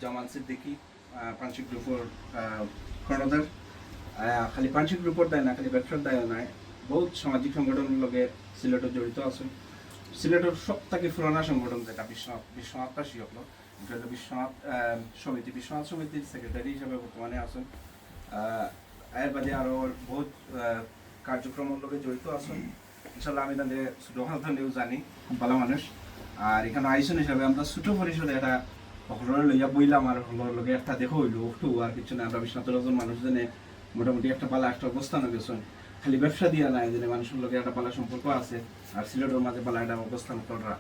জামাল সিদ্দিকী পাঞ্চিক গ্রুপের কর্ণধার খালি পাঞ্চিক গ্রুপের দায় না, খালি ব্যবসার দায়ও নাই, বহুত সামাজিক সংগঠনের লগে সিলেটত জড়িত আছেন। সিলেটের সবথেকে পুরানা সংগঠন যেটা বিশ্বনাথবাসী হলো, এটা হলো বিশ্বনাথ সমিতি। বিশ্বনাথ সমিতির সেক্রেটারি হিসাবে বর্তমানে আছেন। এর বাদে আরও বহুত কার্যক্রমের লগে জড়িত আছেন। ইনশাল্লাহ আমি তাদের ছোটখাটো জানি, ভালো মানুষ। আর এখানে আইসন হিসাবে আমরা ছোট পরিসরে একটা হলর লইয়া বইলাম, আর হলর লগে একটা দেখো হইলো আর কিছু না। আমরা বিশ্বনাথের একজন মানুষ জেনে মোটামুটি একটা পালা একটা অবস্থান গেছেন, খালি ব্যবসা দিয়া নাই, যে মানুষের লগে একটা পালা সম্পর্ক আছে। আর সিলেটের মাঝে পালা একটা অবস্থান করা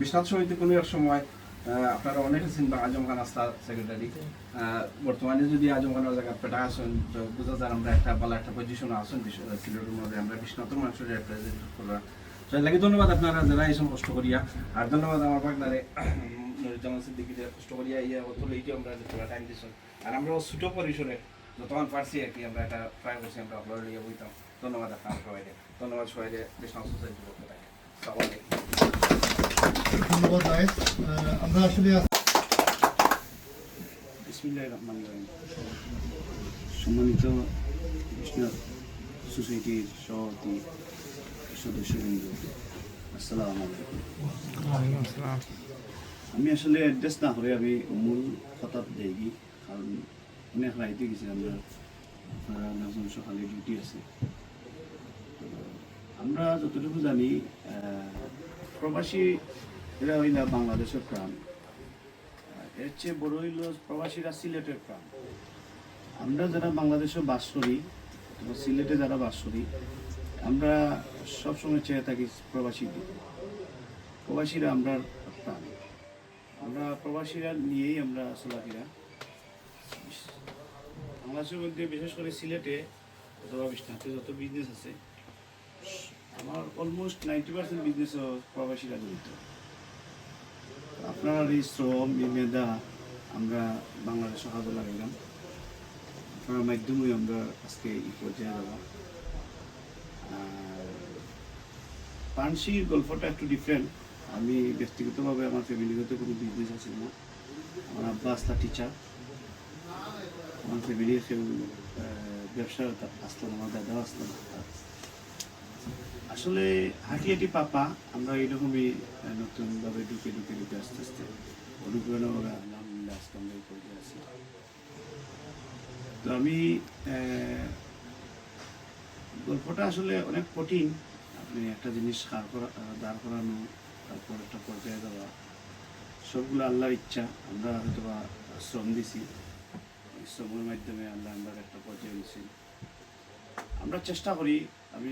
বিশ্বনাথ সমিতি কোনো এক সময় আপনারা অনেক আছেন বা আজম খান আস্তা সেক্রেটারি। বর্তমানে যদি আজম খানের জায়গা পেটা আসেন, বোঝা যায় আমরা একটা পালা একটা পজিশনে আসেন সিলেটের মধ্যে, আমরা বিশ্বনাথের মানুষের রিপ্রেজেন্ট করা। লাগে ধন্যবাদ আপনারা যারা এইসব কষ্ট করিয়া, আর ধন্যবাদ আমার পাকনারে জামাল সিদ্দিকীদের কষ্ট করিয়া ইয়া অতল এইটি আমরা পুরো টাইম দিচ্ছেন। আর আমরা ছোটো পরিসরে যতক্ষণ পারছি আর কি আমরা একটা ট্রাই করছি, আমরা আপনারা লিয়ে বইতাম। ধন্যবাদ আপনার সবাইকে, ধন্যবাদ সবাইকে বিশ্বনাথ সোসাইটির পক্ষ থেকে। ধন্যবাদ নাইস। আমরা আসলে বিসমিল্লাহির রহমানির রহিম। সম্মানিত বিশ্বনাথ সোসাইটির সভাপতি সদস্যবৃন্দ, আসসালামু আলাইকুম। আমি আসলে অ্যাড্রেস না করে আমি মূল কথা দেখি, কারণ অনেক রাইতে গেছি আমরা, আপনারা অনেকজন সকালে ডিউটি আছে। আমরা যতটুকু জানি প্রবাসী এরা হইলা বাংলাদেশের প্রাণ, এর চেয়ে বড় হইল প্রবাসীরা সিলেটের প্রাণ। আমরা যারা বাংলাদেশে বাস করি, সিলেটে যারা বাস করি, আমরা সবসময় চেয়ে থাকি প্রবাসীদের। প্রবাসীরা আমরা প্রাণ, আমরা প্রবাসীরা নিয়েই আমরা চলাফেরা। বাংলাদেশের মধ্যে বিশেষ করে সিলেটে অথবা বিশ্বনাথে যত বিজনেস আছে, আমার অলমোস্ট 90% বিজনেসও প্রবাসীরা জড়িত। আপনার এই শ্রম মেধা আমরা বাংলাদেশে কাজে লাগাইলাম, আপনার মাধ্যমে আমরা আজকে এই পর্যায়ে যাবো। পানসির গল্পটা একটু ডিফারেন্ট। আমি ব্যক্তিগতভাবে আমার ফ্যামিলিগত কোনো বিজনেস আছে না। আমার আব্বা আসলা টিচার, আমার ফ্যামিলির কেউ ব্যবসা আসলাম, আমার দাদাও আসলাম। আসলে হাঁটি পাপা আমরা এইরকমই নতুনভাবে ঢুকে আস্তে আস্তে অনুপ্রেরণাভাবে আলহামদুলিল্লাহ আজকে আমরা এই পর্যায়ে আছি। তো আমি গল্পটা আসলে অনেক কঠিন। আপনি একটা জিনিস দাঁড় করানো, তারপর একটা পর্যায়ে দেওয়া, সবগুলো আল্লাহর ইচ্ছা। আমরা হয়তো বা শ্রম দিছি, শ্রমের মাধ্যমে আল্লাহ আমরা একটা পর্যায়ে নিয়েছি। আমরা চেষ্টা করি, আমি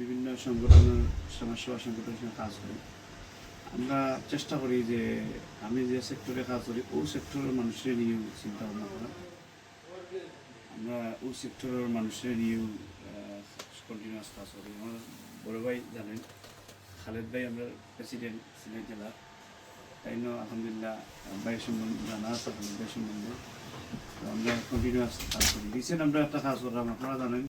বিভিন্ন সংগঠনের সমাজসেবা সংগঠনের সঙ্গে কাজ করি। আমরা চেষ্টা করি যে আমি যে সেক্টরে কাজ করি ওই সেক্টরের মানুষের নিয়েও চিন্তা ভাবনা করা। আমরা ওই সেক্টরের মানুষের নিয়েও কন্টিনিউয়াস কাজ করি। আমার বড় ভাই জানেন, খালেদ ভাই আমরা প্রেসিডেন্ট সিলেট জেলার, তাই জন্য আলহামদুলিল্লাহ ভাইয়ের সম্বন্ধে জানা আছে, খালেদ ভাই সম্বন্ধে আমরা কন্টিনিউয়াস কাজ করি। রিসেন্ট আমরা একটা কাজ করলাম, আপনারা জানেন